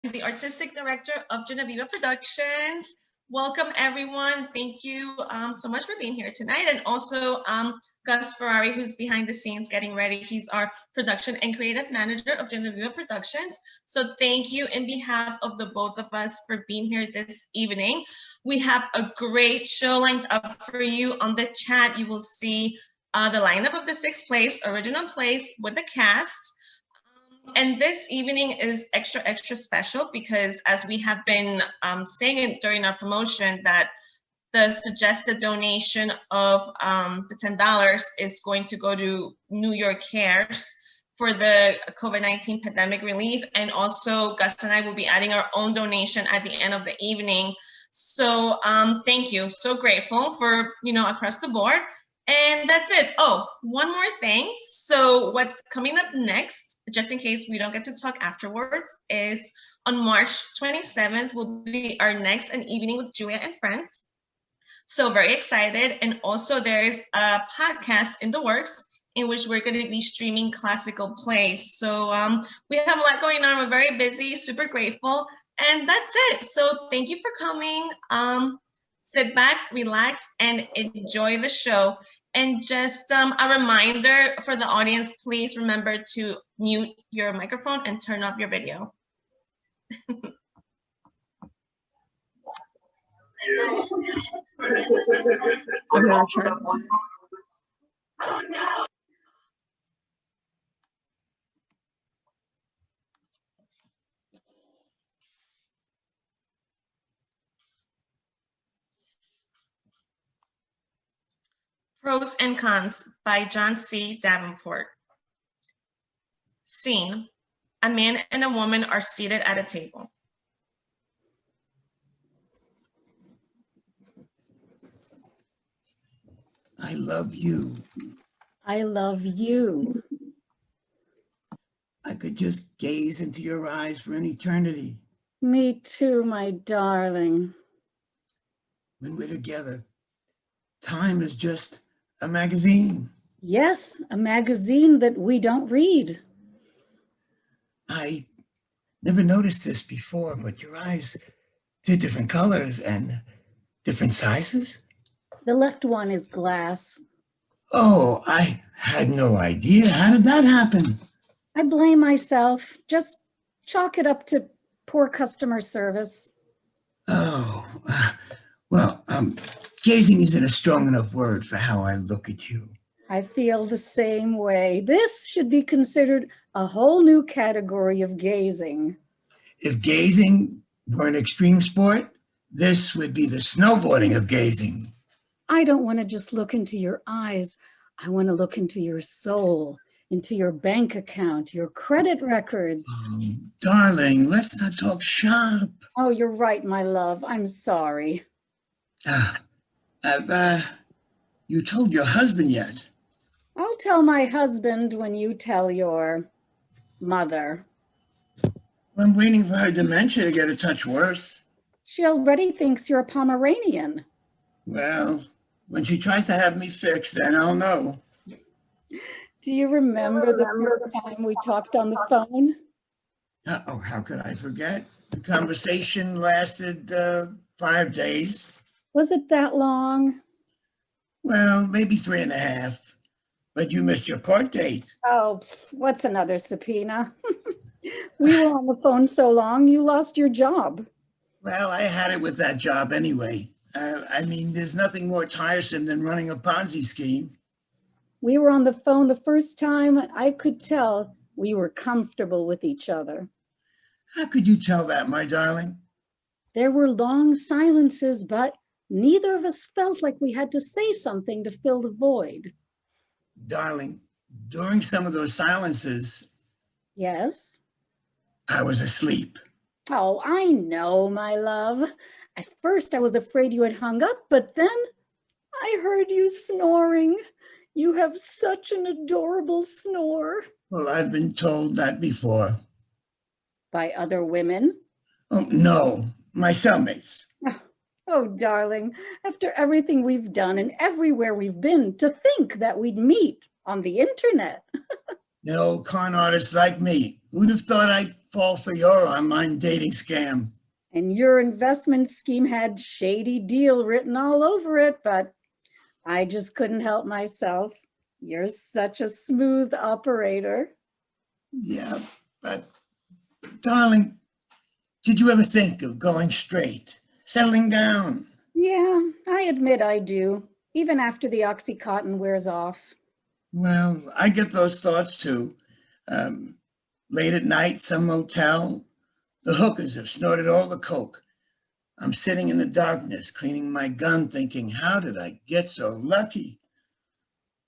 the Artistic Director of Genevieve Productions. Welcome, everyone. Thank you so much for being here tonight. And also Gus Ferrari, who's behind the scenes getting ready. He's our production and creative manager of Genevieve Productions. So thank you in behalf of the both of us for being here this evening. We have a great show lined up for you. On the chat, you will see the lineup of the 6 plays, original plays with the cast. And this evening is extra special because, as we have been saying it during our promotion, that the suggested donation of the $10 is going to go to New York Cares for the COVID-19 pandemic relief. And also Gus and I will be adding our own donation at the end of the evening. So thank you. So grateful for, across the board. And that's it. Oh, one more thing. So what's coming up next, just in case we don't get to talk afterwards, is on March 27th will be our next An Evening with Julia and Friends. So very excited. And also there is a podcast in the works in which we're going to be streaming classical plays. So we have a lot going on. We're very busy, super grateful. And that's it. So thank you for coming. Sit back, relax, and enjoy the show. And just a reminder for the audience, please remember to mute your microphone and turn off your video. I'm not sure. Pros and Cons by John C. Davenport. Scene: a man and a woman are seated at a table. I love you. I love you. I could just gaze into your eyes for an eternity. Me too, my darling. When we're together, time is just a magazine. Yes, a magazine that we don't read. I never noticed this before, but your eyes, they're different colors and different sizes. The left one is glass. Oh, I had no idea. How did that happen? I blame myself. Just chalk it up to poor customer service. Oh, well, gazing isn't a strong enough word for how I look at you. I feel the same way. This should be considered a whole new category of gazing. If gazing were an extreme sport, this would be the snowboarding of gazing. I don't want to just look into your eyes. I want to look into your soul, into your bank account, your credit records. Oh, darling, let's not talk shop. Oh, you're right, my love. I'm sorry. Have you told your husband yet? I'll tell my husband when you tell your mother. I'm waiting for her dementia to get a touch worse. She already thinks you're a Pomeranian. Well, when she tries to have me fixed, then I'll know. Do you remember the first time we talked on the phone? Oh, how could I forget? The conversation lasted 5 days. Was it that long? Well, maybe 3.5. But you missed your court date. Oh, what's another subpoena? We were on the phone so long, you lost your job. Well, I had it with that job anyway. I mean, there's nothing more tiresome than running a Ponzi scheme. We were on the phone the first time. I could tell we were comfortable with each other. How could you tell that, my darling? There were long silences, but neither of us felt like we had to say something to fill the void. Darling, during some of those silences, Yes? I was asleep. Oh, I know, my love. At first I was afraid you had hung up, but then I heard you snoring. You have such an adorable snore. Well, I've been told that before. By other women? Oh, no, my cellmates. Oh, darling, after everything we've done and everywhere we've been, to think that we'd meet on the internet. An old con artist like me, who'd have thought I'd fall for your online dating scam. And your investment scheme had shady deal written all over it, but I just couldn't help myself. You're such a smooth operator. Yeah, but darling, did you ever think of going straight, settling down? Yeah, I admit I do, even after the Oxycontin wears off. Well, I get those thoughts too. Late at night, some motel, the hookers have snorted all the coke. I'm sitting in the darkness, cleaning my gun, thinking, how did I get so lucky?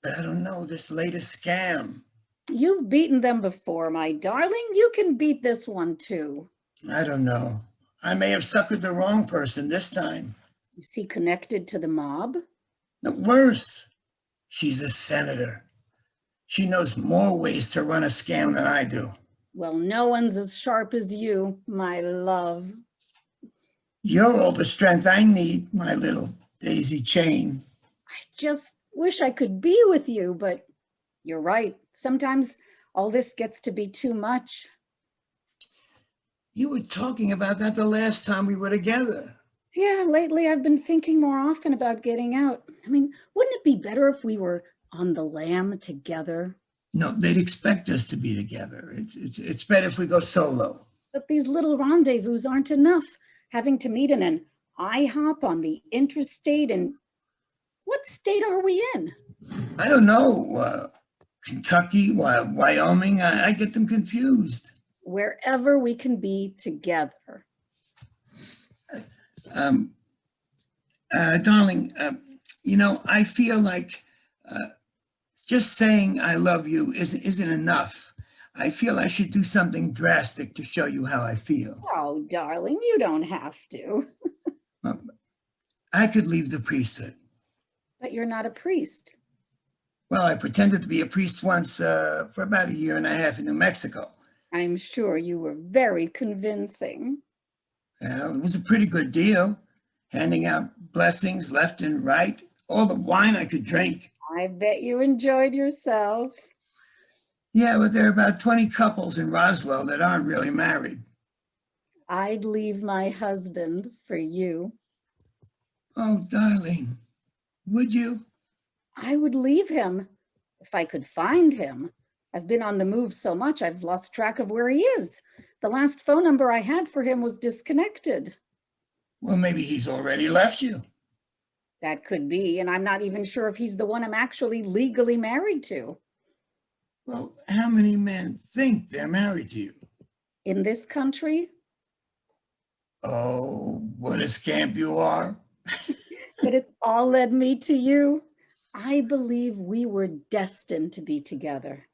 But I don't know, this latest scam. You've beaten them before, my darling. You can beat this one too. I don't know. I may have suckered the wrong person this time. Is he connected to the mob? No, worse, she's a senator. She knows more ways to run a scam than I do. Well, no one's as sharp as you, my love. You're all the strength I need, my little daisy chain. I just wish I could be with you, but you're right. Sometimes all this gets to be too much. You were talking about that the last time we were together. Yeah, lately I've been thinking more often about getting out. I mean, wouldn't it be better if we were on the lam together? No, they'd expect us to be together. It's better if we go solo. But these little rendezvous aren't enough. Having to meet in an IHOP on the interstate, and what state are we in? I don't know. Kentucky, Wyoming, I get them confused. Wherever we can be together. Darling, I feel like just saying I love you isn't enough. I feel I should do something drastic to show you how I feel. Oh, darling, you don't have to. Well, I could leave the priesthood. But you're not a priest. Well, I pretended to be a priest once for about 1.5 years in New Mexico. I'm sure you were very convincing. Well, it was a pretty good deal, handing out blessings left and right, all the wine I could drink. I bet you enjoyed yourself. Yeah, but there are about 20 couples in Roswell that aren't really married. I'd leave my husband for you. Oh, darling, would you? I would leave him if I could find him. I've been on the move so much, I've lost track of where he is. The last phone number I had for him was disconnected. Well, maybe he's already left you. That could be, and I'm not even sure if he's the one I'm actually legally married to. Well, how many men think they're married to you? In this country? Oh, what a scamp you are. But it all led me to you. I believe we were destined to be together.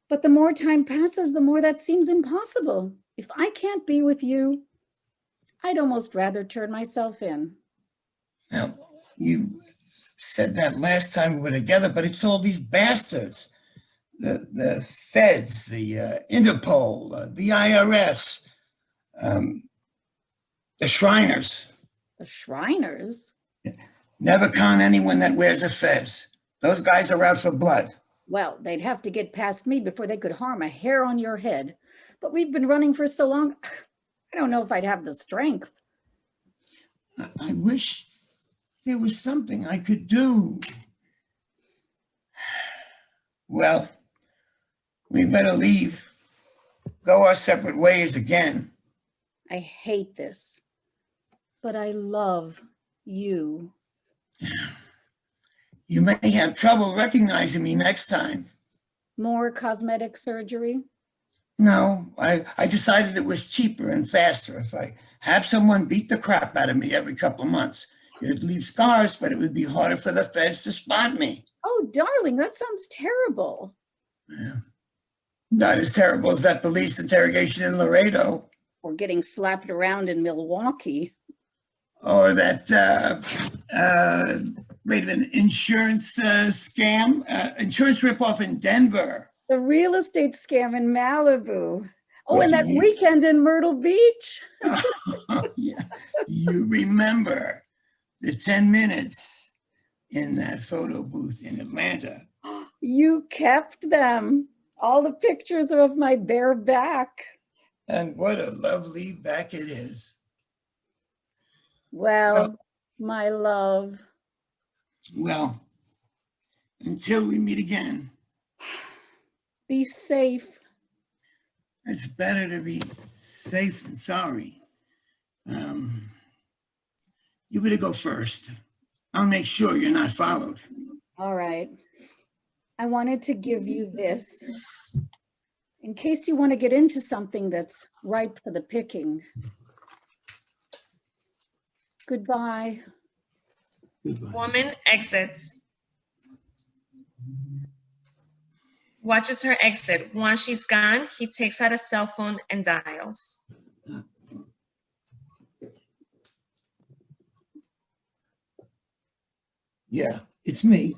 But the more time passes, the more that seems impossible. If I can't be with you, I'd almost rather turn myself in. Now, you said that last time we were together, but it's all these bastards. The feds, the Interpol, the IRS, the Shriners. The Shriners? Never con anyone that wears a fez. Those guys are out for blood. Well, they'd have to get past me before they could harm a hair on your head. But we've been running for so long, I don't know if I'd have the strength. I wish there was something I could do. Well, we better leave. Go our separate ways again. I hate this, but I love you. You may have trouble recognizing me next time. More cosmetic surgery? No, I decided it was cheaper and faster if I have someone beat the crap out of me every couple of months. It'd leave scars, but it would be harder for the feds to spot me. Oh, darling, that sounds terrible. Yeah. Not as terrible as that police interrogation in Laredo. Or getting slapped around in Milwaukee. Or that, wait a minute, insurance scam, insurance ripoff in Denver. The real estate scam in Malibu. Oh, and that weekend in Myrtle Beach. Oh, yeah. You remember the 10 minutes in that photo booth in Atlanta. You kept them. All the pictures of my bare back. And what a lovely back it is. Well, my love. Well, until we meet again, Be safe. it's better to be safe than sorry. You better go first. I'll make sure you're not followed. All right. I wanted to give you this in case you want to get into something that's ripe for the picking. Goodbye. Goodbye. Woman exits. Watches her exit. Once she's gone, he takes out a cell phone and dials. Yeah, it's me.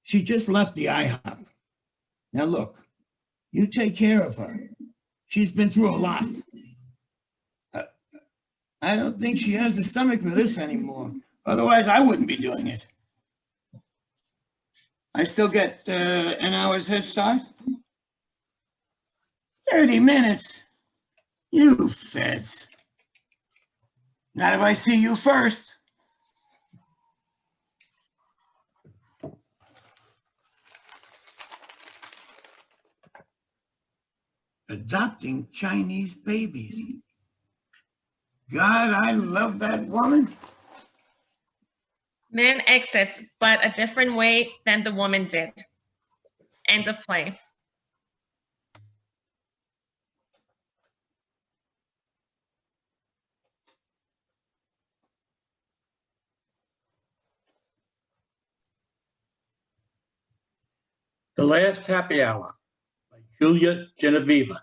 She just left the IHOP. Now look, you take care of her. She's been through a lot. I don't think she has the stomach for this anymore. Otherwise, I wouldn't be doing it. I still get an hour's head start? 30 minutes? You feds. Not if I see you first. Adopting Chinese babies. God, I love that woman. Man exits, but a different way than the woman did. End of play. The Last Happy Hour by Julia Genoveva.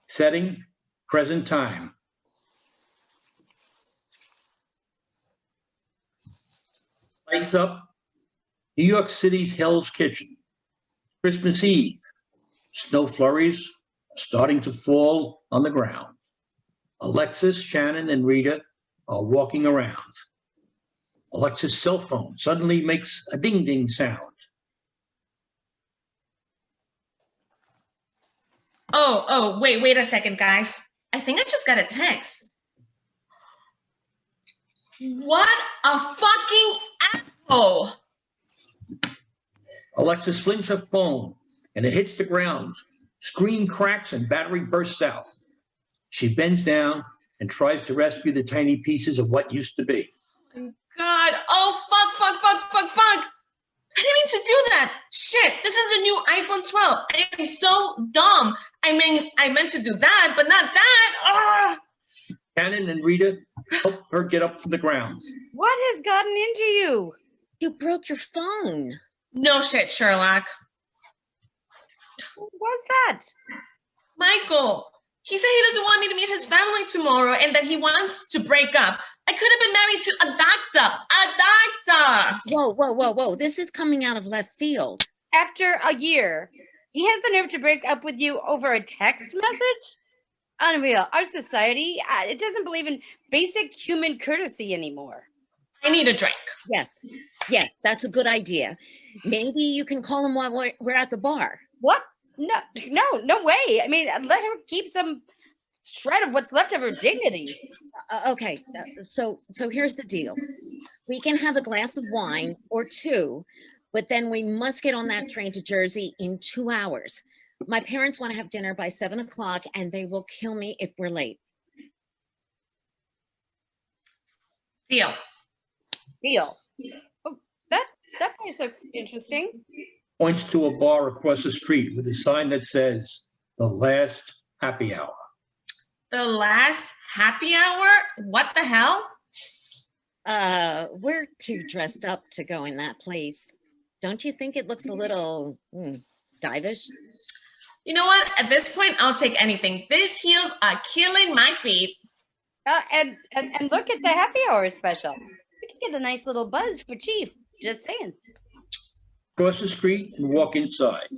Setting, present time. Lights up, New York City's Hell's Kitchen. Christmas Eve. Snow flurries are starting to fall on the ground. Alexis, Shannon, and Rita are walking around. Alexis' cell phone suddenly makes a ding-ding sound. Oh, wait a second, guys. I think I just got a text. What a fucking asshole! Alexis flings her phone and it hits the ground. Screen cracks and battery bursts out. She bends down and tries to rescue the tiny pieces of what used to be. Oh my God. Oh, fuck. I didn't mean to do that. Shit, this is a new iPhone 12. I am so dumb. I meant to do that, but not that. Shannon and Rita help her get up from the ground. What has gotten into you? You broke your phone. No shit, Sherlock. What was that? Michael, he said he doesn't want me to meet his family tomorrow and that he wants to break up. I could have been married to a doctor. Whoa. This is coming out of left field. After a year, he has the nerve to break up with you over a text message? Unreal. Our society, it doesn't believe in basic human courtesy anymore. I need a drink. Yes, that's a good idea. Maybe you can call him while we're at the bar. What? No way. I mean, let her keep some shred of what's left of her dignity. Okay, so here's the deal. We can have a glass of wine or two, but then we must get on that train to Jersey in 2 hours. My parents want to have dinner by 7 o'clock and they will kill me if we're late. Deal. Oh, that place looks interesting. Points to a bar across the street with a sign that says, The Last Happy Hour. The last happy hour? What the hell? We're too dressed up to go in that place. Don't you think it looks a little divish? You know what? At this point, I'll take anything. These heels are killing my feet. And look at the happy hour special. We can get a nice little buzz for Chief. Just saying. Cross the street and walk inside.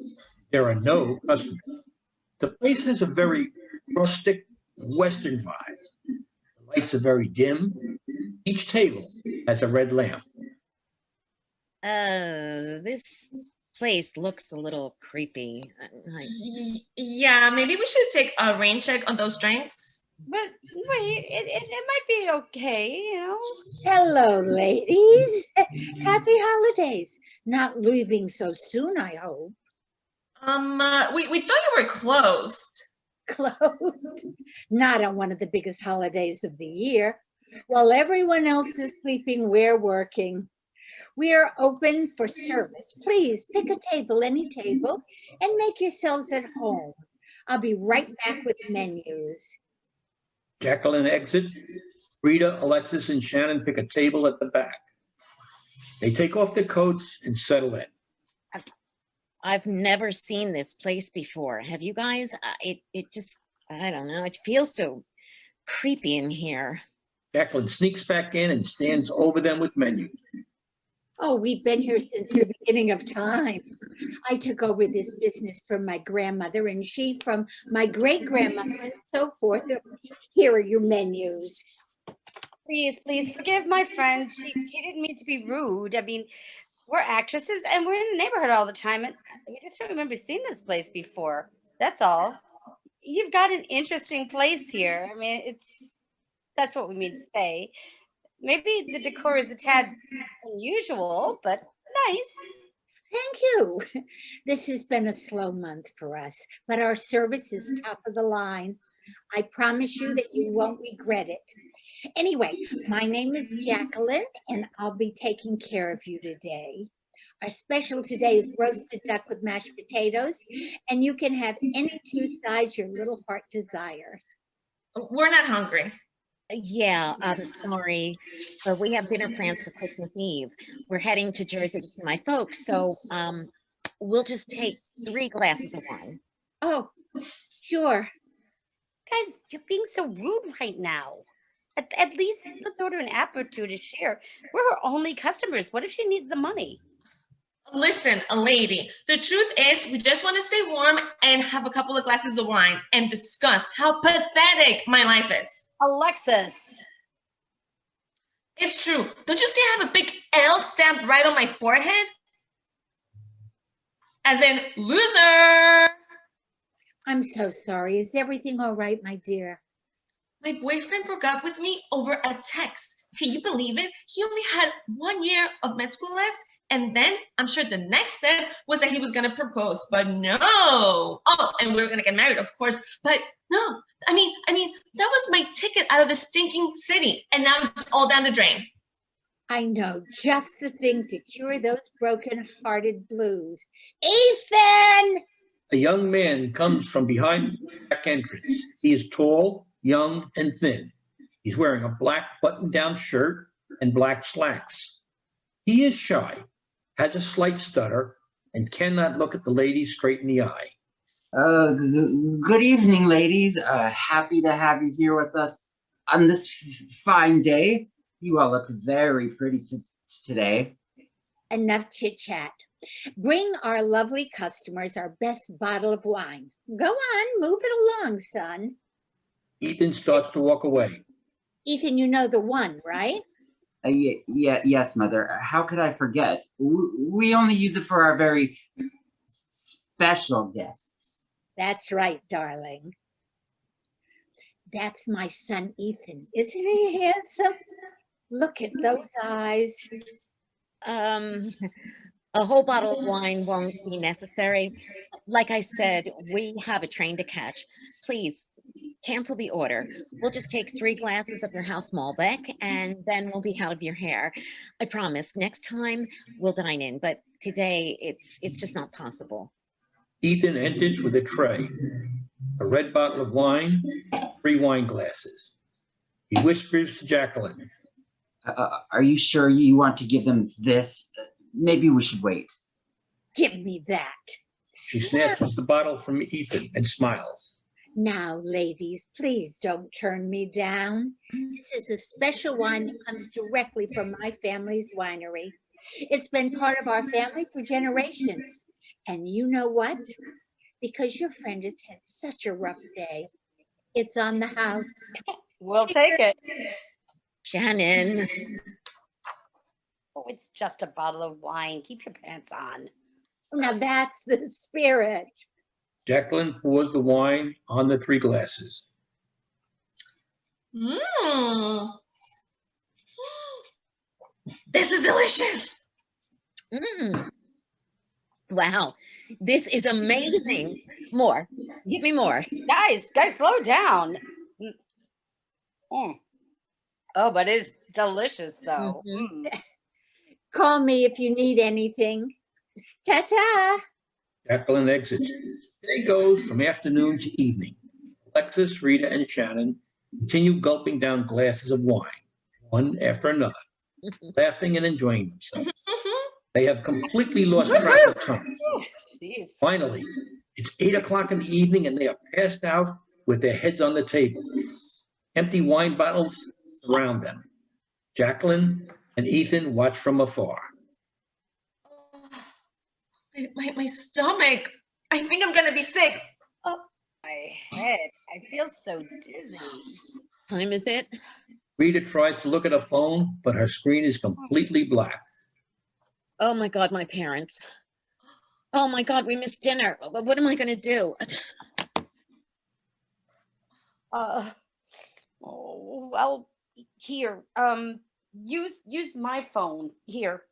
There are no customers. The place has a very rustic Western vibe. The lights are very dim. Each table has a red lamp. This place looks a little creepy. Yeah, maybe we should take a rain check on those drinks. But wait, it might be okay, you know. Hello, ladies. Happy holidays. Not leaving so soon, I hope. We thought you were closed. Closed. Not on one of the biggest holidays of the year. While everyone else is sleeping, we're working. We are open for service. Please pick a table, any table, and make yourselves at home. I'll be right back with menus. Jacqueline exits. Rita, Alexis, and Shannon pick a table at the back. They take off their coats and settle in. I've never seen this place before. Have you guys? It just, I don't know. It feels so creepy in here. Jacqueline sneaks back in and stands over them with menus. Oh, we've been here since the beginning of time. I took over this business from my grandmother and she from my great-grandmother and so forth. Here are your menus. Please forgive my friend. She didn't mean to be rude. I mean, we're actresses and we're in the neighborhood all the time, and we just don't remember seeing this place before. That's all. You've got an interesting place here. I mean, that's what we mean to say. Maybe the decor is a tad unusual, but nice. Thank you. This has been a slow month for us, but our service is top of the line. I promise you that you won't regret it. Anyway, my name is Jacqueline, and I'll be taking care of you today. Our special today is roasted duck with mashed potatoes, and you can have any two sides your little heart desires. We're not hungry. Yeah, I'm sorry, but we have dinner plans for Christmas Eve. We're heading to Jersey to see my folks, so we'll just take 3 glasses of wine. Oh, sure. Guys, you're being so rude right now. At least let's order an app or two to share. We're her only customers. What if she needs the money? Listen, a lady, the truth is we just want to stay warm and have a couple of glasses of wine and discuss how pathetic my life is. Alexis. It's true. Don't you see I have a big L stamped right on my forehead? As in, loser. I'm so sorry. Is everything all right, my dear? My boyfriend broke up with me over a text. Can you believe it? He only had 1 year of med school left. And then I'm sure the next step was that he was going to propose, but no. Oh, and we were going to get married, of course. But no, I mean, that was my ticket out of the stinking city. And now it's all down the drain. I know just the thing to cure those broken-hearted blues. Ethan! A young man comes from behind the back entrance. He is tall, young, and thin. He's wearing a black button-down shirt and black slacks. He is shy, has a slight stutter, and cannot look at the ladies straight in the eye. Good evening, ladies. Happy to have you here with us on this fine day. You all look very pretty today. Enough chit-chat. Bring our lovely customers our best bottle of wine. Go on, move it along, son. Ethan starts to walk away. Ethan, you know the one, right? Yes, Mother. How could I forget? We only use it for our very special guests. That's right, darling. That's my son, Ethan. Isn't he handsome? Look at those eyes. A whole bottle of wine won't be necessary. Like I said, we have a train to catch. Please cancel the order. We'll just take 3 glasses of your house Malbec, and then we'll be out of your hair. I promise. Next time we'll dine in, but today it's just not possible. Ethan enters with a tray, a red bottle of wine, 3 wine glasses. He whispers to Jacqueline. Are you sure you want to give them this? Maybe we should wait. Give me that. She snatches the bottle from Ethan and smiles. Now, ladies, please don't turn me down. This is a special wine that comes directly from my family's winery. It's been part of our family for generations. And you know what? Because your friend has had such a rough day, it's on the house. We'll take it. Shannon. Oh, it's just a bottle of wine. Keep your pants on. Now that's the spirit. Jacqueline pours the wine on the 3 glasses. Mmm. This is delicious. Mm. Wow, this is amazing. More. Give me more. Guys, slow down. Mm. Oh, but it's delicious though. Mhm. Call me if you need anything. Ta-ta. Jacqueline exits. Day goes from afternoon to evening. Alexis, Rita, and Shannon continue gulping down glasses of wine, one after another, laughing and enjoying themselves. They have completely lost track of time. Jeez. Finally, it's 8 o'clock in the evening and they are passed out with their heads on the table. Empty wine bottles surround them. Jacqueline and Ethan watch from afar. My stomach. I think I'm gonna be sick. My head. I feel so dizzy. Time is it? Rita tries to look at her phone, but her screen is completely black. Oh my God, my parents. Oh my God, we missed dinner. What am I going to do? Oh, well, here. Use my phone. Here.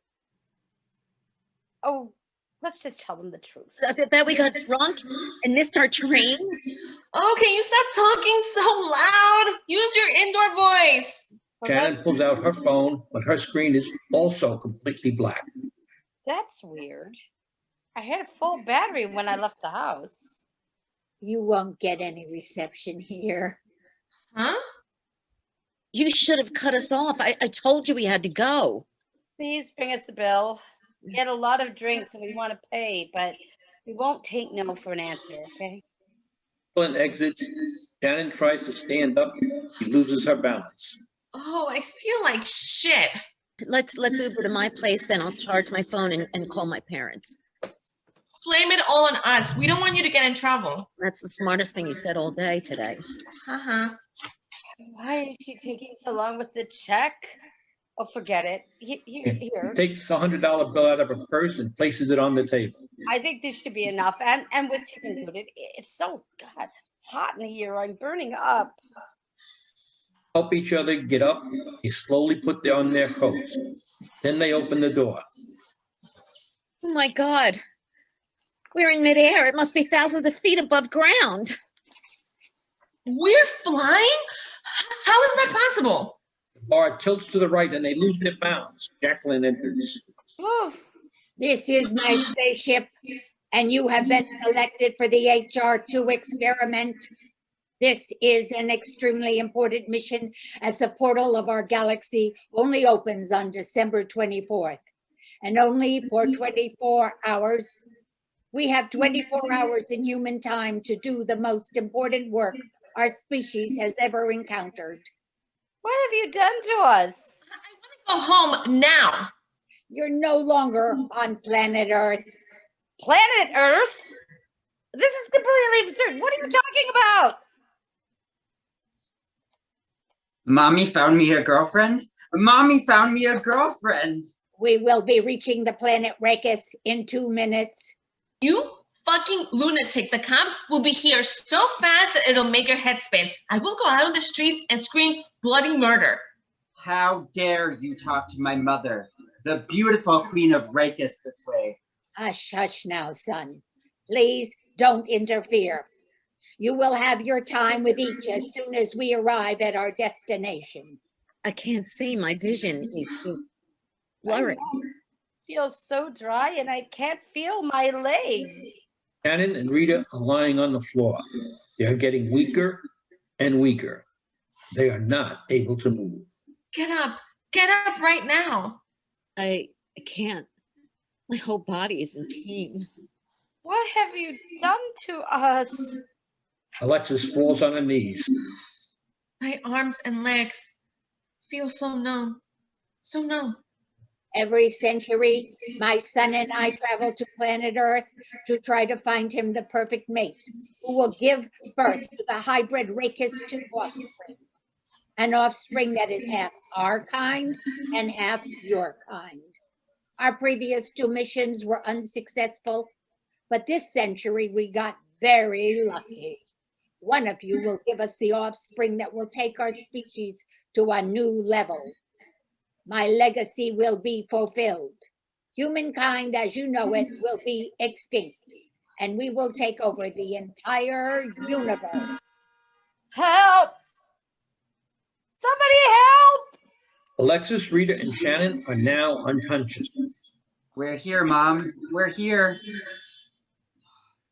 Oh, let's just tell them the truth. That we got drunk and missed our train? Oh, can you stop talking so loud? Use your indoor voice. Shannon pulls out her phone, but her screen is also completely black. That's weird. I had a full battery when I left the house. You won't get any reception here. Huh? You should have cut us off. I told you we had to go. Please bring us the bill. We had a lot of drinks and we want to pay, but we won't take no for an answer, okay? Jacqueline exits. Shannon tries to stand up. She loses her balance. Oh, I feel like shit. Let's Uber to my place, then I'll charge my phone and call my parents. Blame it all on us. We don't want you to get in trouble. That's the smartest thing you said all day today. Uh-huh. Why is she taking so long with the check? Oh, forget it. Here. Takes a $100 bill out of her purse and places it on the table. I think this should be enough, and with tip included. It's so hot in here. I'm burning up. Help each other get up. They slowly put on their coats. Then they open the door. Oh my God. We're in midair. It must be thousands of feet above ground. We're flying? How is that possible? The bar tilts to the right and they lose their balance. Jacqueline enters. Ooh. This is my spaceship, and you have been selected for the HR2 experiment. This is an extremely important mission, as the portal of our galaxy only opens on December 24th, and only for 24 hours. We have 24 hours in human time to do the most important work our species has ever encountered. What have you done to us? I want to go home now. You're no longer on planet Earth. Planet Earth? This is completely absurd. What are you talking about? Mommy found me a girlfriend. Mommy found me a girlfriend. We will be reaching the planet Rakis in 2 minutes. You fucking lunatic. The cops will be here so fast that it'll make your head spin. I will go out on the streets and scream bloody murder. How dare you talk to my mother, the beautiful queen of Rakis, this way? Hush, hush now, son. Please don't interfere. You will have your time with each as soon as we arrive at our destination. I can't see. My vision is blurry. I feel so dry and I can't feel my legs. Shannon and Rita are lying on the floor. They are getting weaker and weaker. They are not able to move. Get up right now. I can't. My whole body is in pain. What have you done to us? Alexis falls on her knees. My arms and legs feel so numb. So numb. Every century, my son and I travel to planet Earth to try to find him the perfect mate who will give birth to the hybrid Rakis 2 offspring. An offspring that is half our kind and half your kind. Our previous 2 missions were unsuccessful, but this century we got very lucky. One of you will give us the offspring that will take our species to a new level. My legacy will be fulfilled. Humankind, as you know it, will be extinct, and we will take over the entire universe. Help! Somebody help! Alexis, Rita, and Shannon are now unconscious. We're here, Mom. We're here.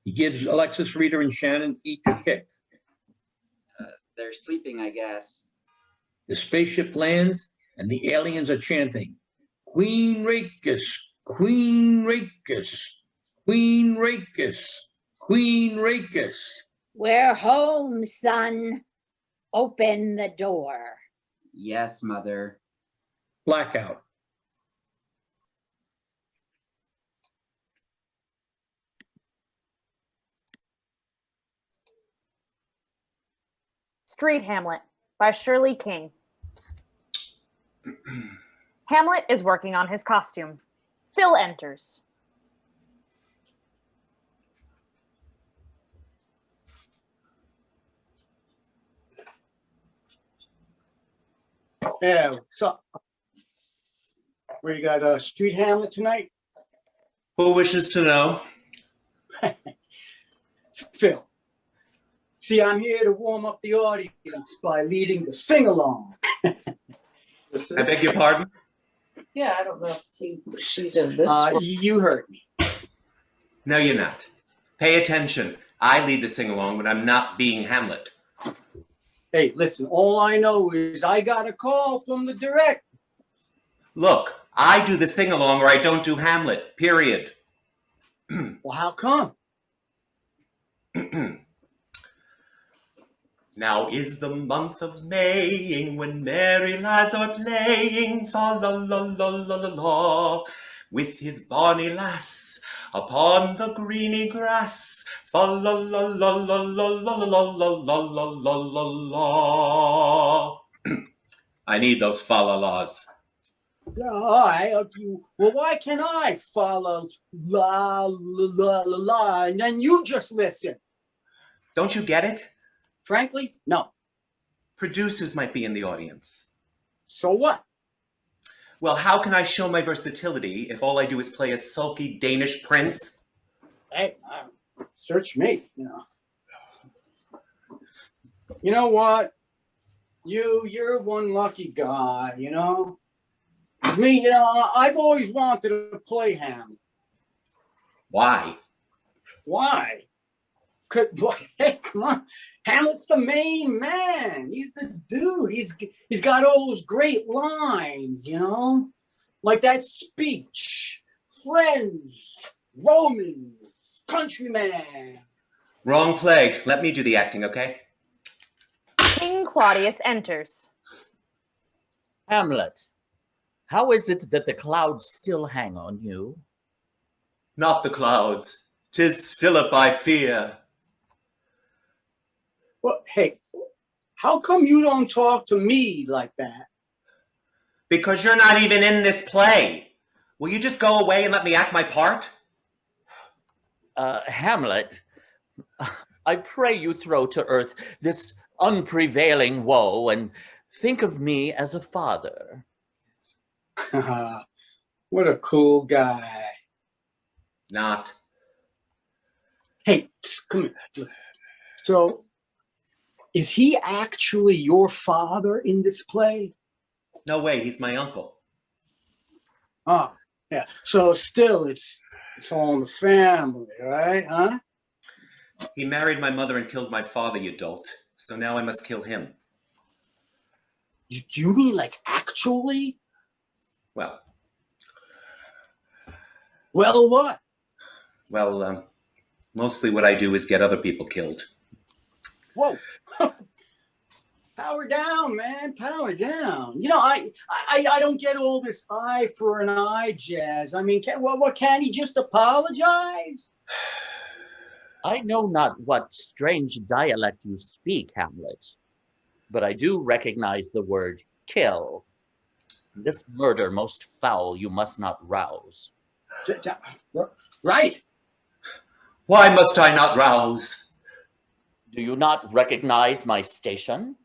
He gives Alexis, Rita, and Shannon each a kick. They're sleeping, I guess. The spaceship lands, and the aliens are chanting, Queen Rakis, Queen Rakis, Queen Rakis, Queen Rakis. We're home, son. Open the door. Yes, Mother. Blackout. Street Hamlet by Shirley King. Hamlet is working on his costume. Phil enters. Yeah, what's up? Where you got Street Hamlet tonight? Who wishes to know? Phil. See, I'm here to warm up the audience by leading the sing-along. I beg your pardon? Yeah, I don't know if she's in this one. You heard me. No, you're not. Pay attention. I lead the sing-along when I'm not being Hamlet. Hey, listen, all I know is I got a call from the director. Look, I do the sing-along or I don't do Hamlet, period. Well, how come? Now is the month of Maying when merry lads are playing, fa la la la la la la, with his bonny lass upon the greeny grass, fa la la la la la la la la la la la la la. I need those fa la las. Yeah, all right. Well, why can't I follow la la la la and then you just listen? Don't you get it? Frankly, no. Producers might be in the audience. So what? Well, how can I show my versatility if all I do is play a sulky Danish prince? Hey, search me, you know. You know what? You're one lucky guy, you know? Me, you know, I've always wanted to play Hamlet. Why? Why? Hey, come on. Hamlet's the main man. He's the dude. He's got all those great lines, you know? Like that speech. Friends, Romans, countrymen. Wrong plague. Let me do the acting, okay? King Claudius enters. Hamlet, how is it that the clouds still hang on you? Not the clouds. 'Tis Philip I fear. Well, hey, how come you don't talk to me like that? Because you're not even in this play. Will you just go away and let me act my part? Hamlet, I pray you throw to earth this unprevailing woe and think of me as a father. What a cool guy. Not. Hey, come here. So, is he actually your father in this play? No way, he's my uncle. Oh, yeah. So still, it's all in the family, right? Huh? He married my mother and killed my father, you dolt. So now I must kill him. You mean like actually? Well, what? Well, mostly what I do is get other people killed. Whoa. Power down, man. Power down. You know, I don't get all this eye for an eye jazz. I mean, can he just apologize? I know not what strange dialect you speak, Hamlet, but I do recognize the word kill. This murder most foul you must not rouse. Right. Why must I not rouse? Do you not recognize my station?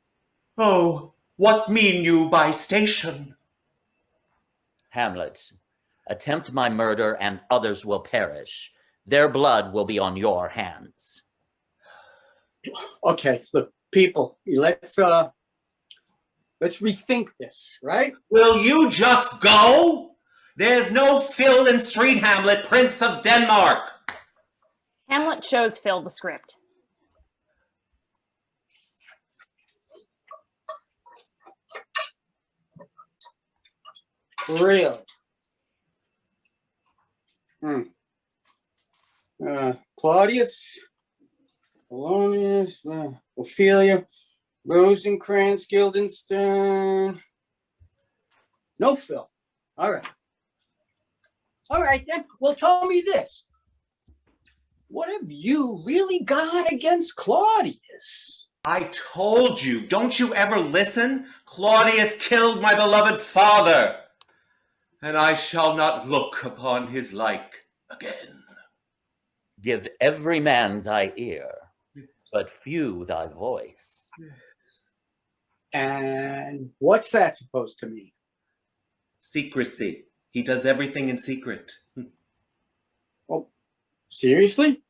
Oh, what mean you by station? Hamlet, attempt my murder and others will perish. Their blood will be on your hands. Okay, look, people, let's rethink this, right? Will you just go? There's no Phil in Street Hamlet, Prince of Denmark. Hamlet shows Phil the script. Really? Claudius, Polonius, Ophelia, Rosencrantz, Guildenstern. No Phil. All right. All right, then. Well, tell me this. What have you really got against Claudius? I told you, don't you ever listen? Claudius killed my beloved father, and I shall not look upon his like again. Give every man thy ear, but few thy voice. And what's that supposed to mean? Secrecy. He does everything in secret. Oh, seriously?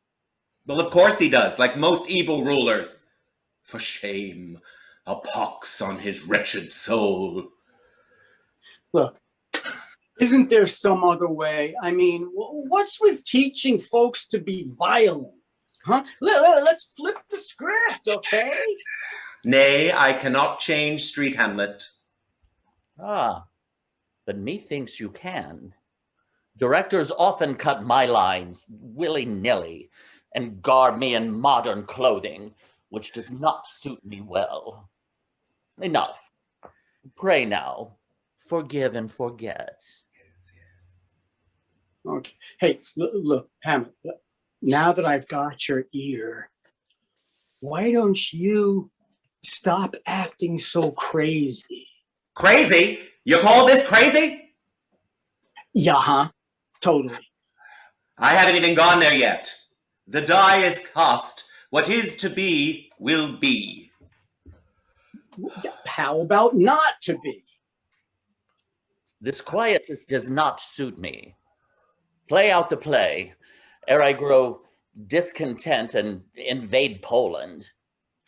Well, of course he does, like most evil rulers. For shame, a pox on his wretched soul. Look, isn't there some other way? I mean, what's with teaching folks to be violent? Huh? Let's flip the script, okay? Nay, I cannot change Street Hamlet. Ah, but methinks you can. Directors often cut my lines willy-nilly and garb me in modern clothing, which does not suit me well. Enough. Pray now, forgive and forget. Yes. Okay. Hey, look, Hamlet, now that I've got your ear, why don't you stop acting so crazy? Crazy? You call this crazy? Yeah, huh? Totally. I haven't even gone there yet. The die is cast. What is to be will be. How about not to be? This quietus does not suit me. Play out the play, ere I grow discontent and invade Poland.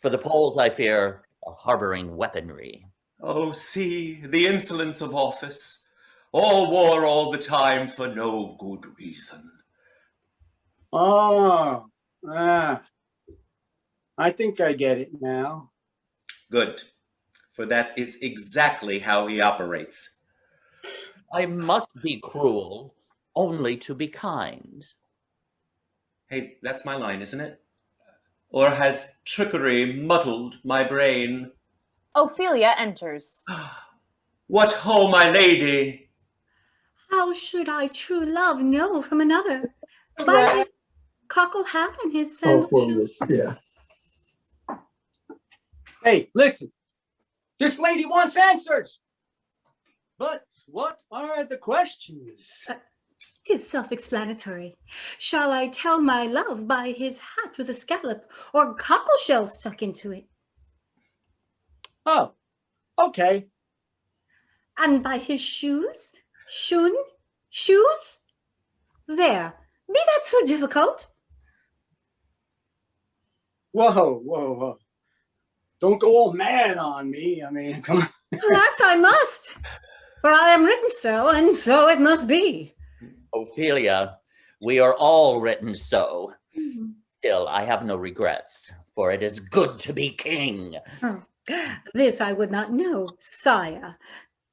For the Poles, I fear, are harboring weaponry. Oh, see, the insolence of office. All war all the time for no good reason. Oh, I think I get it now. Good, for that is exactly how he operates. I must be cruel, only to be kind. Hey, that's my line, isn't it? Or has trickery muddled my brain? Ophelia enters. What ho, my lady? How should I true love know from another? By his cockle hat and his sandal. Yeah. Hey, listen. This lady wants answers. But what are the questions? 'Tis self-explanatory. Shall I tell my love by his hat with a scallop or cockle shell stuck into it? Oh, okay. And by his shoes? Shoes? There. Be that so difficult? Whoa. Don't go all mad on me. I mean, come on. Alas, I must. For I am written so, and so it must be. Ophelia, we are all written so. Still, I have no regrets, for it is good to be king. Oh, this I would not know, sire,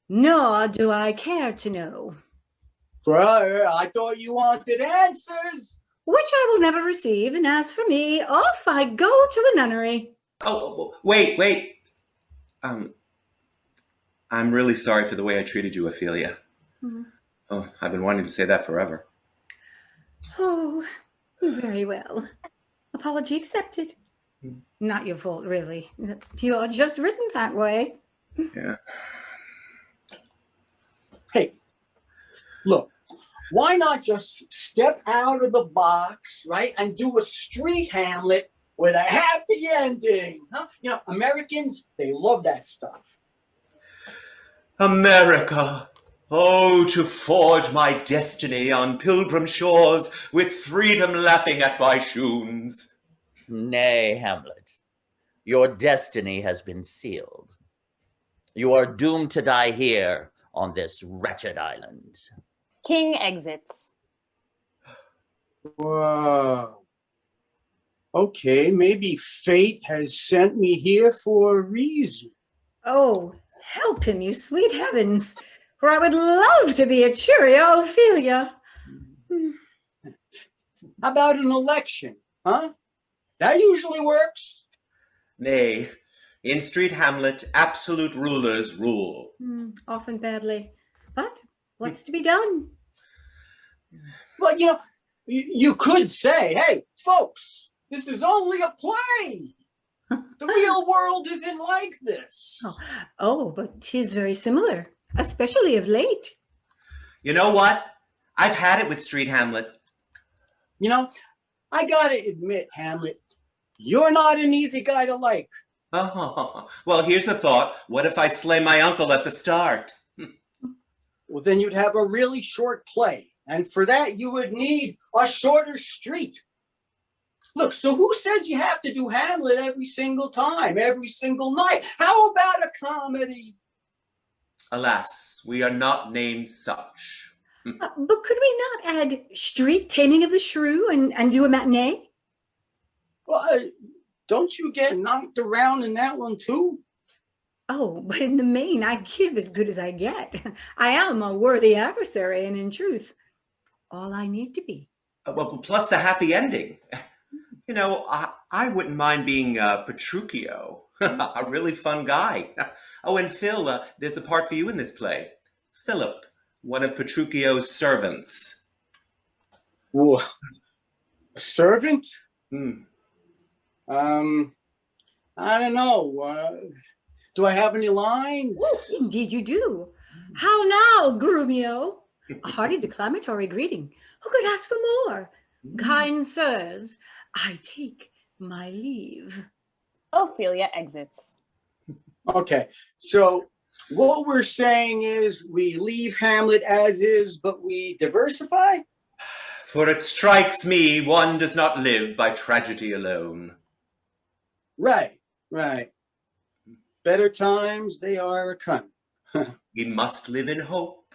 nor do I care to know. Brother, I thought you wanted answers. Which I will never receive, and as for me, off I go to the nunnery. Oh, wait. I'm really sorry for the way I treated you, Ophelia. Oh, I've been wanting to say that forever. Oh, very well. Apology accepted. Not your fault, really. You are just written that way. Yeah. Look, why not just step out of the box, right, and do a street Hamlet with a happy ending? Huh? You know, Americans, they love that stuff. America, oh, to forge my destiny on pilgrim shores with freedom lapping at my shoons. Nay, Hamlet, your destiny has been sealed. You are doomed to die here on this wretched island. King exits. Wow. Okay, maybe fate has sent me here for a reason. Oh, help him, you sweet heavens, for I would love to be a cheerio Ophelia. How about an election, huh? That usually works. Nay, in street Hamlet, absolute rulers rule. Often badly, but what's to be done? Well, you know, you could say, hey, folks, this is only a play. The real world isn't like this. Oh, but 'tis very similar, especially of late. You know what? I've had it with street Hamlet. You know, I gotta admit, Hamlet, you're not an easy guy to like. Oh, well, here's a thought. What if I slay my uncle at the start? Well, then you'd have a really short play. And for that, you would need a shorter street. Look, so who says you have to do Hamlet every single time, every single night? How about a comedy? Alas, we are not named such. But could we not add street Taming of the Shrew and do a matinee? Well, don't you get knocked around in that one too? Oh, but in the main, I give as good as I get. I am a worthy adversary, and in truth, all I need to be. Well, plus the happy ending. You know, I wouldn't mind being Petruchio, a really fun guy. Oh, and Phil, there's a part for you in this play. Philip, one of Petruchio's servants. Whoa. A servant? I don't know. Do I have any lines? Oh, indeed you do. How now, Grumio? A hearty declamatory greeting. Who could ask for more? Kind sirs, I take my leave. Ophelia exits. Okay, so what we're saying is we leave Hamlet as is, but we diversify? For it strikes me one does not live by tragedy alone. Right, right. Better times, they are coming. We must live in hope.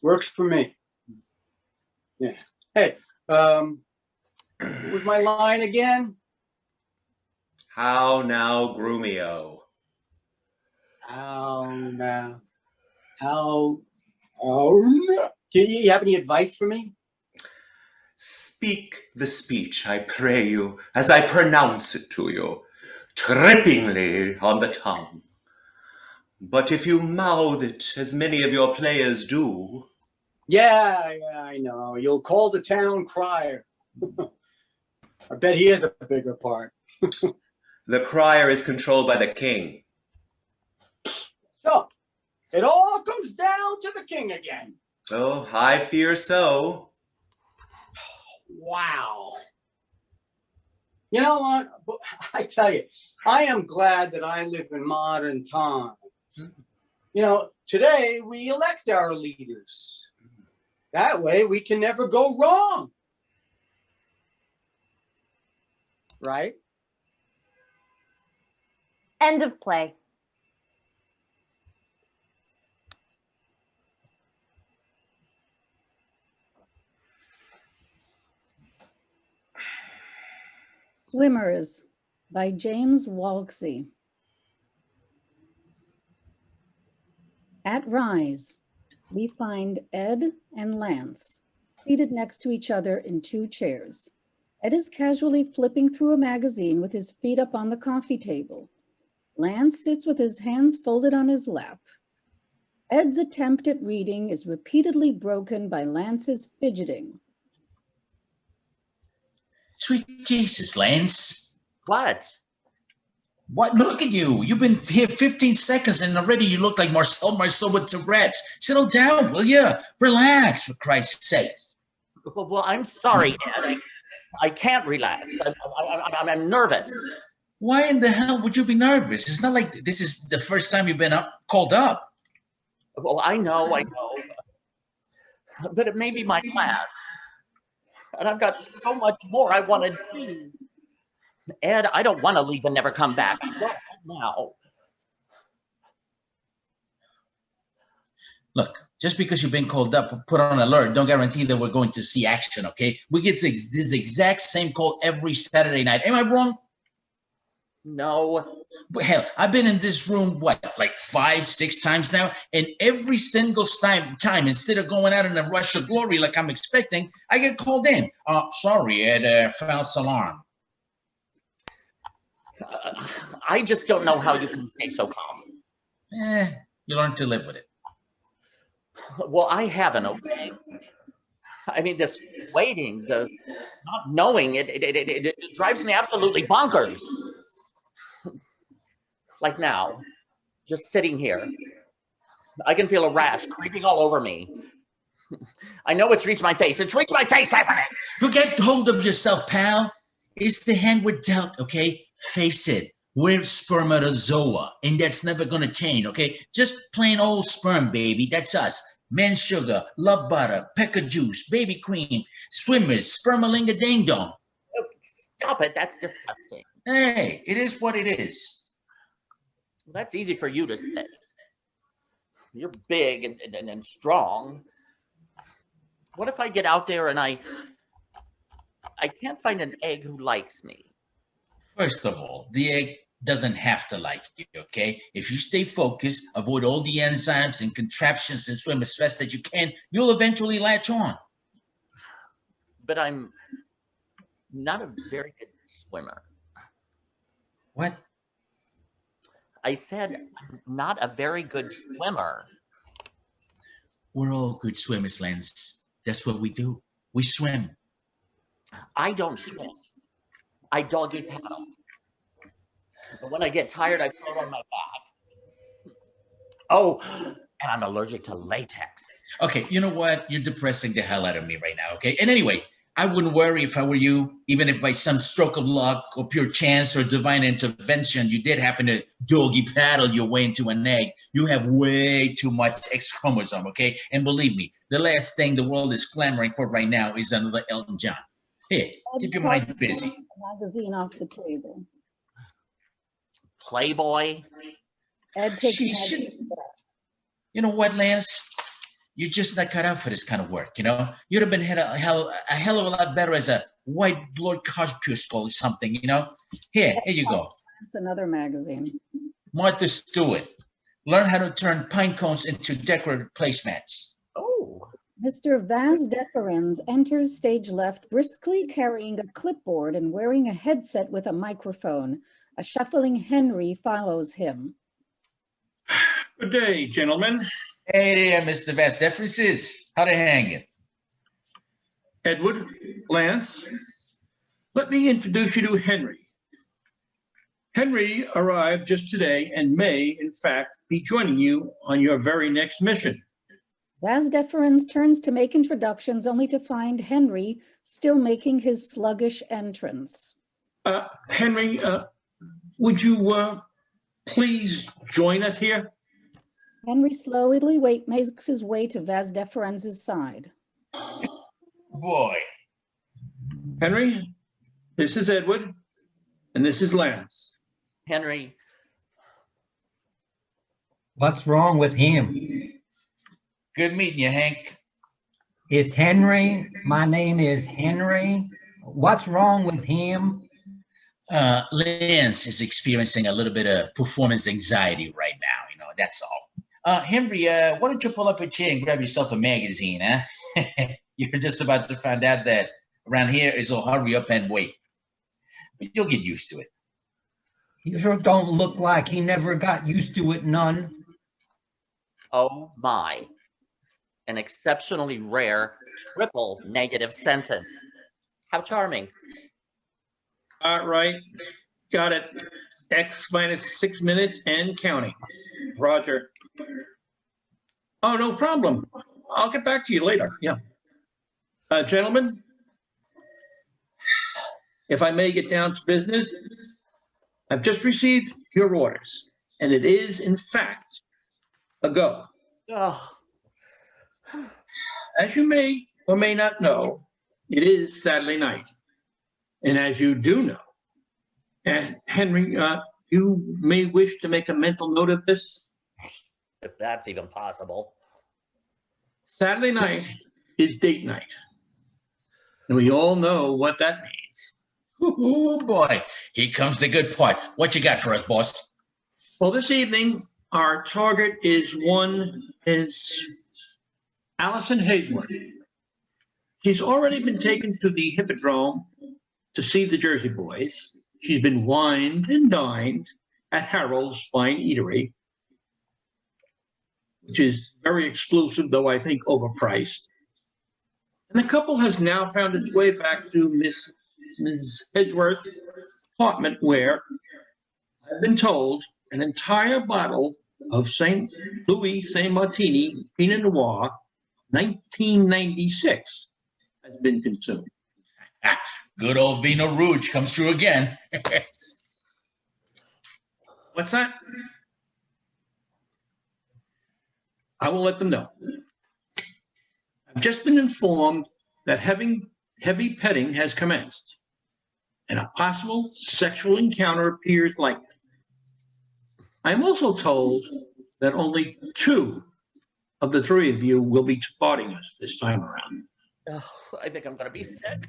Works for me. Yeah. Hey, what was my line again? How now, Grumio? How now? How now? Do you have any advice for me? Speak the speech, I pray you, as I pronounce it to you, trippingly on the tongue. But if you mouth it, as many of your players do... Yeah, I know. You'll call the town crier. I bet he has a bigger part. The crier is controlled by the king. So, it all comes down to the king again. Oh, I fear so. Wow. You know what? I tell you, I am glad that I live in modern times. You know, today we elect our leaders. That way we can never go wrong. Right? End of play. Swimmers by James Walksey. At Rise, we find Ed and Lance seated next to each other in two chairs. Ed is casually flipping through a magazine with his feet up on the coffee table. Lance sits with his hands folded on his lap. Ed's attempt at reading is repeatedly broken by Lance's fidgeting. Sweet Jesus, Lance. What? What? Look at you. You've been here 15 seconds and already you look like Marcel with Tourette's. Settle down, will you? Relax, for Christ's sake. Well, I'm sorry, Ed. I can't relax. I'm nervous. Why in the hell would you be nervous? It's not like this is the first time you've been called up. Well, I know. But it may be my class. And I've got so much more I want to do. Ed, I don't want to leave and never come back. Not now. Look, just because you've been called up, put on alert, don't guarantee that we're going to see action, okay? We get this exact same call every Saturday night. Am I wrong? No. But hell, I've been in this room, like 5, 6 times now, and every single time, instead of going out in a rush of glory like I'm expecting, I get called in. Sorry, Ed, false alarm. I just don't know how you can stay so calm. You learn to live with it. Well, I haven't, okay? I mean, this waiting, the not knowing, it drives me absolutely bonkers. Like now, just sitting here. I can feel a rash creeping all over me. I know it's reached my face. It's reached my face, hasn't it? You get hold of yourself, pal. It's the hand we're dealt, okay? Face it. We're spermatozoa, and that's never gonna change, okay? Just plain old sperm, baby. That's us. Men sugar, love butter, pecker juice, baby cream, swimmers, spermalinga ding dong. Stop it. That's disgusting. Hey, it is what it is. Well, that's easy for you to say. You're big and strong. What if I get out there and I can't find an egg who likes me? First of all, the egg doesn't have to like you, okay? If you stay focused, avoid all the enzymes and contraptions and swim as fast as you can, you'll eventually latch on. But I'm not a very good swimmer. What? I said I'm not a very good swimmer. We're all good swimmers, Lance. That's what we do. We swim. I don't swim. I doggy paddle. But when I get tired, I float on my back. Oh, and I'm allergic to latex. Okay, you know what? You're depressing the hell out of me right now, okay? And anyway, I wouldn't worry if I were you, even if by some stroke of luck or pure chance or divine intervention, you did happen to doggy paddle your way into an egg. You have way too much X chromosome, okay? And believe me, the last thing the world is clamoring for right now is another Elton John. Here, keep your mind busy. Magazine off the table. Playboy. Ed takes the magazine back. You know what, Lance? You're just not cut out for this kind of work, you know? You'd have been a hell of a lot better as a white Lord Cospuskal or something, you know? Here you go. It's another magazine. Martha Stewart. Learn how to turn pine cones into decorative placemats. Oh. Mr. Vaz Deferens enters stage left, briskly carrying a clipboard and wearing a headset with a microphone. A shuffling Henry follows him. Good day, gentlemen. Hey there, Mr. Vaz Deferens. How they hanging? Edward, Lance, let me introduce you to Henry. Henry arrived just today and may, in fact, be joining you on your very next mission. Vaz Deferens turns to make introductions, only to find Henry still making his sluggish entrance. Henry, would you please join us here? Henry slowly makes his way to Vaz Deferens' side. Boy. Henry, this is Edward, and this is Lance. Henry. What's wrong with him? Good meeting you, Hank. It's Henry. My name is Henry. What's wrong with him? Lance is experiencing a little bit of performance anxiety right now, you know, that's all. Henry, why don't you pull up a chair and grab yourself a magazine, huh? You're just about to find out that around here is a hurry up and wait. But you'll get used to it. You sure don't look like he never got used to it none. Oh my. An exceptionally rare triple negative sentence. How charming. All right, got it. X minus 6 minutes and counting. Roger. Oh, no problem. I'll get back to you later. Yeah. Gentlemen, if I may get down to business, I've just received your orders, and it is, in fact, a go. Oh, As you may or may not know, it is Saturday night. And as you do know, and Henry, you may wish to make a mental note of this. if that's even possible. Saturday night is date night. And we all know what that means. Oh boy, here comes the good part. What you got for us, boss? Well, this evening, our target is Allison Hazelwood. She's already been taken to the Hippodrome to see the Jersey Boys. She's been wined and dined at Harold's Fine Eatery, which is very exclusive, though I think overpriced. And the couple has now found its way back to Miss Edgeworth's apartment, where I've been told an entire bottle of St. Louis Saint Martini Pinot Noir 1996 has been consumed. Good old Vino Rouge comes through again. What's that? I will let them know. I've just been informed that heavy petting has commenced, and a possible sexual encounter appears likely. I am also told that only 2 of the 3 of you will be departing us this time around. Oh, I think I'm going to be sick.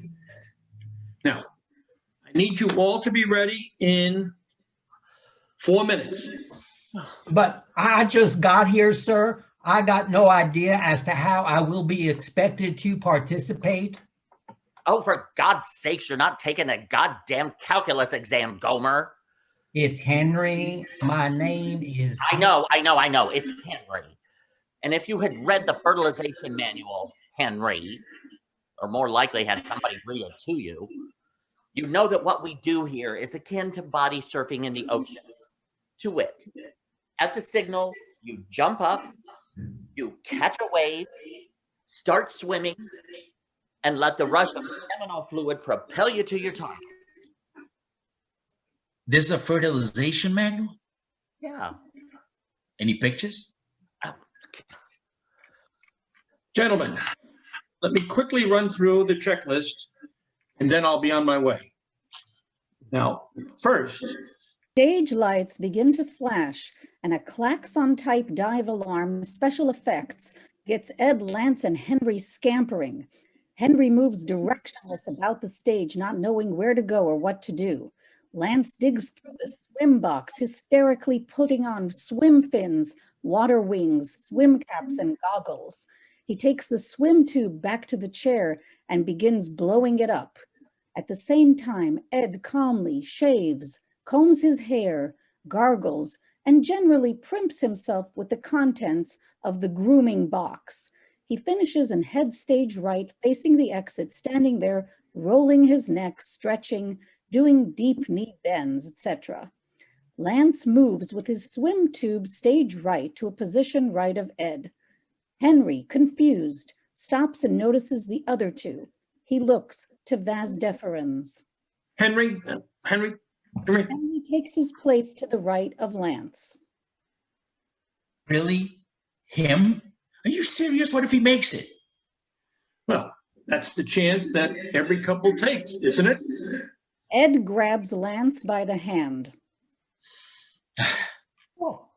Now, I need you all to be ready in 4 minutes. But I just got here, sir. I got no idea as to how I will be expected to participate. Oh, for God's sakes, you're not taking a goddamn calculus exam, Gomer. It's Henry. My name is... I know. It's Henry. And if you had read the fertilization manual, Henry, or more likely had somebody read it to you, you know that what we do here is akin to body surfing in the ocean. To wit, at the signal, you jump up, you catch a wave, start swimming, and let the rush of seminal fluid propel you to your target. This is a fertilization manual? Yeah. Any pictures? Gentlemen, let me quickly run through the checklist, and then I'll be on my way. Now, first... Stage lights begin to flash, and a klaxon-type dive alarm special effects gets Ed, Lance, and Henry scampering. Henry moves directionless about the stage, not knowing where to go or what to do. Lance digs through the swim box, hysterically putting on swim fins, water wings, swim caps, and goggles. He takes the swim tube back to the chair and begins blowing it up. At the same time, Ed calmly shaves, combs his hair, gargles, and generally primps himself with the contents of the grooming box. He finishes and heads stage right, facing the exit, standing there, rolling his neck, stretching, doing deep knee bends, etc. Lance moves with his swim tube stage right to a position right of Ed. Henry, confused, stops and notices the other 2. He looks to Vas deferens. Henry. Henry takes his place to the right of Lance. Really? Him? Are you serious? What if he makes it? Well, that's the chance that every couple takes, isn't it? Ed grabs Lance by the hand. Oh,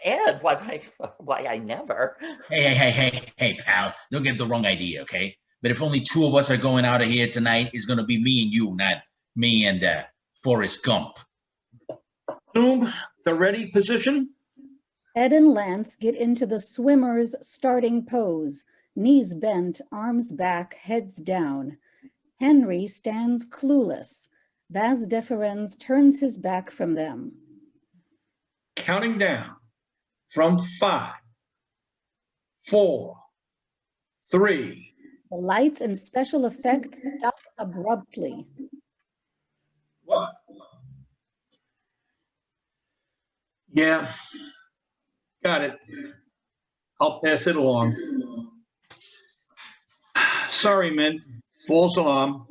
Ed, why I never. Hey, pal. Don't get the wrong idea, okay? But if only 2 of us are going out of here tonight, it's going to be me and you, not me and Forrest Gump. Assume the ready position. Ed and Lance get into the swimmer's starting pose, knees bent, arms back, heads down. Henry stands clueless. Vas deferens turns his back from them. Counting down from 5, 4, 3. The lights and special effects stop abruptly. What? Yeah, got it. I'll pass it along. Sorry, men. False alarm.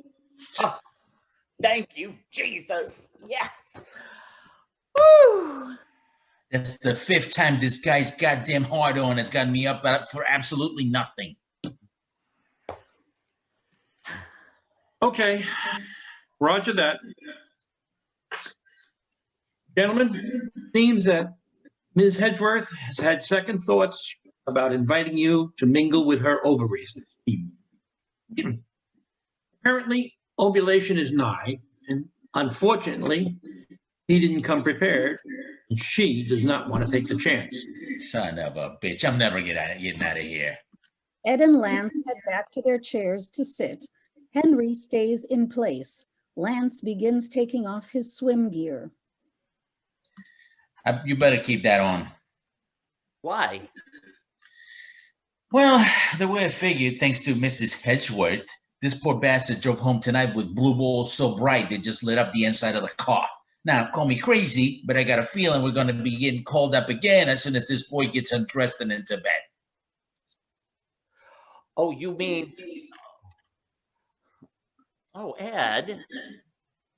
Ah, thank you, Jesus. Yes. Woo. That's the 5th time this guy's goddamn hard on has gotten me up for absolutely nothing. Okay, roger that. Gentlemen, seems that Ms. Hedgeworth has had second thoughts about inviting you to mingle with her ovaries this evening. Apparently, ovulation is nigh, and unfortunately, he didn't come prepared, and she does not want to take the chance. Son of a bitch. I'm never getting out of here. Ed and Lance head back to their chairs to sit. Henry stays in place. Lance begins taking off his swim gear. You better keep that on. Why? Well, the way I figured, thanks to Mrs. Hedgeworth, this poor bastard drove home tonight with blue balls so bright they just lit up the inside of the car. Now, call me crazy, but I got a feeling we're going to be getting called up again as soon as this boy gets undressed and into bed. Oh, you mean... Oh, Ed.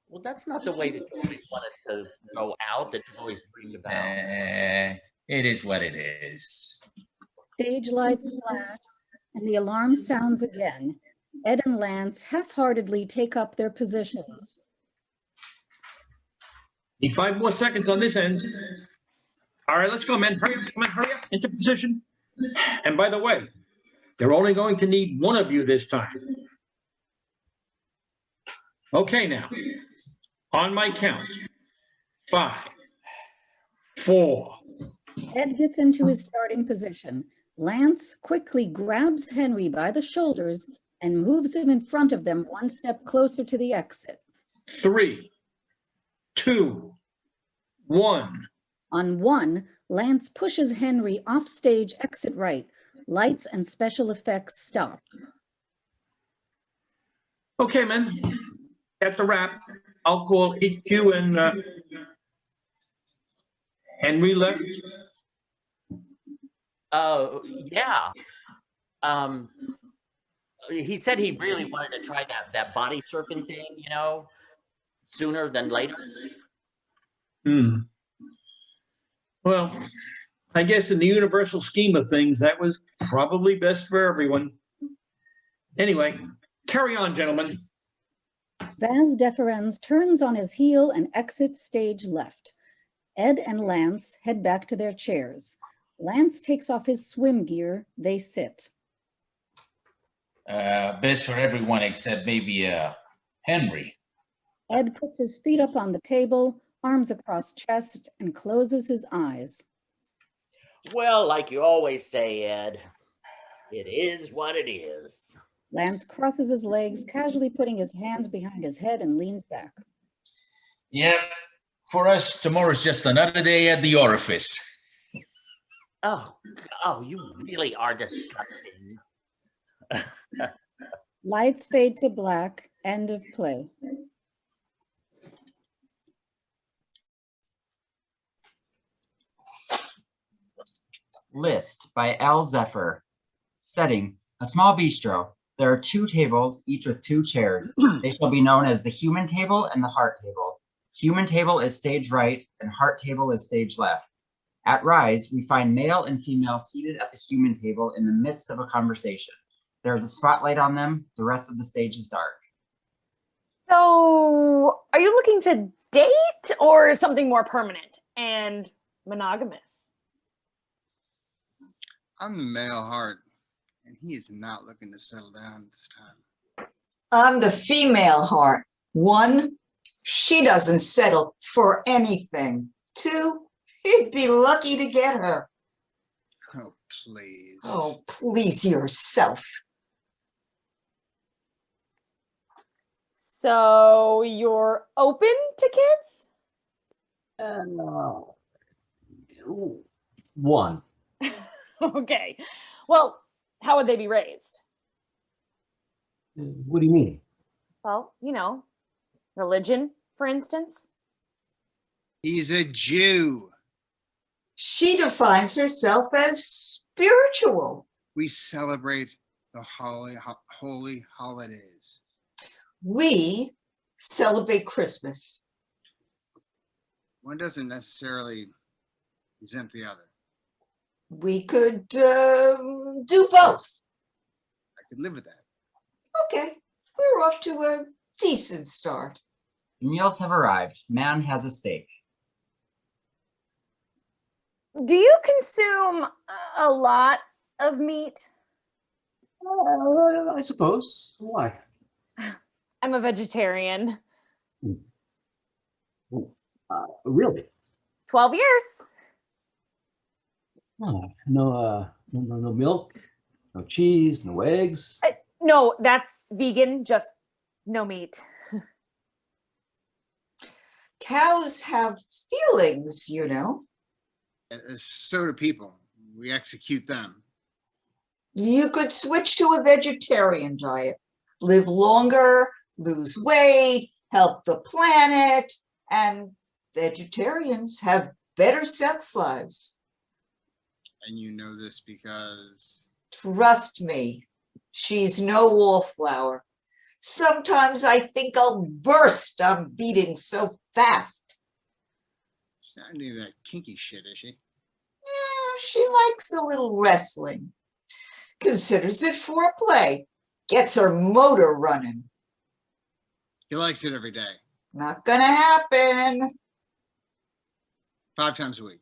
Well, that's not the way that you always wanted to go out, that you always dreamed about. It is what it is. Stage lights flash, and the alarm sounds again. Ed and Lance half-heartedly take up their positions. Need 5 more seconds on this end. All right, let's go, men. Hurry up, come on, hurry up, into position. And by the way, they're only going to need one of you this time. Okay, now, on my count, 5, 4. Ed gets into his starting position. Lance quickly grabs Henry by the shoulders and moves him in front of them 1 step closer to the exit. 3, 2, 1. On 1, Lance pushes Henry off stage exit right. Lights and special effects stop. Okay, men, that's a wrap. I'll call HQ and Henry left. Yeah. He said he really wanted to try that body surfing thing, you know, sooner than later. Well, I guess in the universal scheme of things, that was probably best for everyone. Anyway, carry on, gentlemen. Vaz Deferens turns on his heel and exits stage left. Ed and Lance head back to their chairs. Lance takes off his swim gear. They sit. Best for everyone except maybe Henry. Ed puts his feet up on the table, arms across chest, and closes his eyes. Well, like you always say, Ed, it is what it is. Lance crosses his legs, casually putting his hands behind his head and leans back. Yep. For us, tomorrow's just another day at the orifice. Oh, you really are disgusting. Lights fade to black. End of play. List by L. Zephyr. Setting, a small bistro. There are 2 tables, each with 2 chairs. They shall be known as the human table and the heart table. Human table is stage right and heart table is stage left. At Rise, we find male and female seated at the human table in the midst of a conversation. There is a spotlight on them. The rest of the stage is dark. So, are you looking to date or something more permanent and monogamous? I'm the male heart, and he is not looking to settle down this time. I'm the female heart. 1, she doesn't settle for anything. 2, he'd be lucky to get her. Oh, please. Oh, please yourself. So, you're open to kids? No. 1. Okay. Well, how would they be raised? What do you mean? Well, you know, religion, for instance. He's a Jew. She defines herself as spiritual. We celebrate the holy holidays. We celebrate Christmas. One doesn't necessarily exempt the other. We could do both. I could live with that. Okay, we're off to a decent start. The meals have arrived. Man has a steak. Do you consume a lot of meat? I suppose. Why? I'm a vegetarian. Really? 12 years. Oh, no milk, no cheese, no eggs. No, that's vegan, just no meat. Cows have feelings, you know. So do people. We execute them. You could switch to a vegetarian diet, live longer, lose weight, help the planet, and vegetarians have better sex lives. And you know this because... Trust me, she's no wallflower. Sometimes I think I'll burst. I'm beating so fast. She's not into that kinky shit, is she? Yeah, she likes a little wrestling. Considers it foreplay. Gets her motor running. He likes it every day. Not gonna happen. 5 times a week.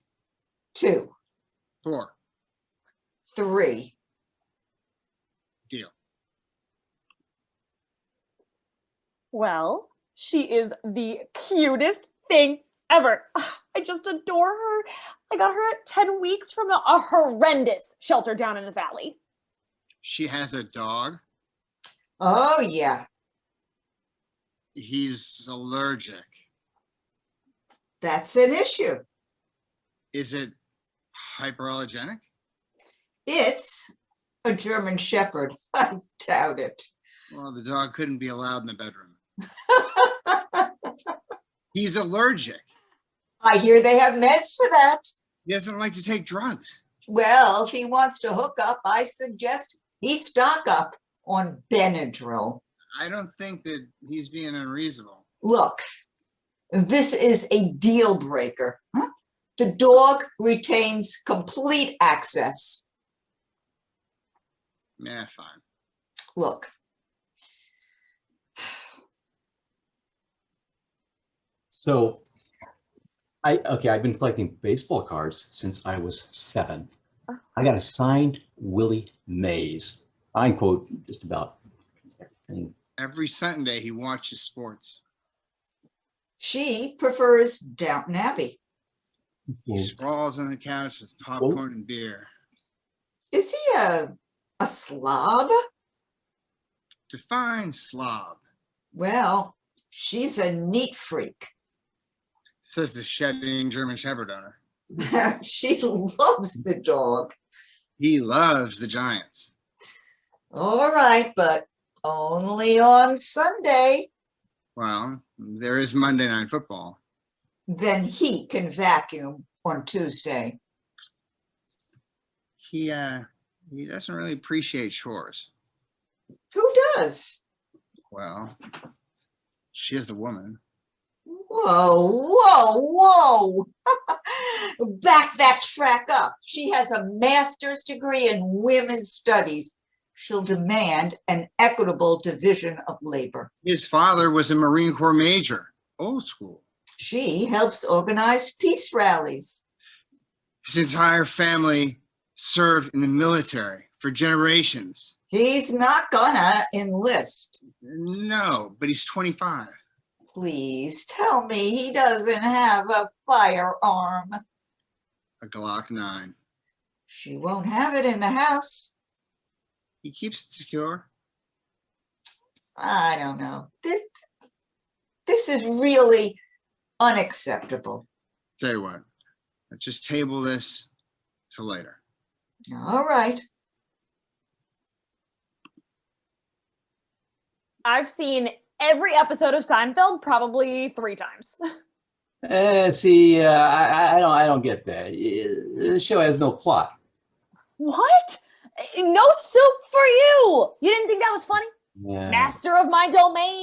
2. 4. 3. Deal. Well, she is the cutest thing ever. I just adore her. I got her at 10 weeks from a horrendous shelter down in the valley. She has a dog. Oh, yeah. He's allergic. That's an issue. Is it hyperallergenic? It's a German Shepherd. I doubt it. Well, the dog couldn't be allowed in the bedroom. He's allergic. I hear they have meds for that. He doesn't like to take drugs. Well, if he wants to hook up, I suggest he stock up on Benadryl. I don't think that he's being unreasonable. Look, this is a deal breaker. Huh? The dog retains complete access. Yeah, fine. Look. So, I've been collecting baseball cards since I was 7. I got a signed Willie Mays. I quote just about everything. Every Sunday he watches sports. She prefers Downton Abbey. He sprawls on the couch with popcorn and beer. Is he a slob? Define slob. Well, she's a neat freak. Says the shedding German Shepherd owner. She loves the dog. He loves the Giants. All right, but only on Sunday. Well, there is Monday Night Football. Then he can vacuum on Tuesday. He doesn't really appreciate chores. Who does? Well, she is the woman. Whoa, whoa, whoa. Back that track up. She has a master's degree in women's studies. She'll demand an equitable division of labor. His father was a Marine Corps major, old school. She helps organize peace rallies. His entire family served in the military for generations. He's not gonna enlist. No, but he's 25. Please tell me he doesn't have a firearm. A Glock 9. She won't have it in the house. He keeps it secure. I don't know. This is really unacceptable. Tell you what, let's just table this till later. All right. I've seen every episode of Seinfeld probably 3 times. See, I don't get that. The show has no plot. What? No soup for you. You didn't think that was funny? Yeah. Master of my domain.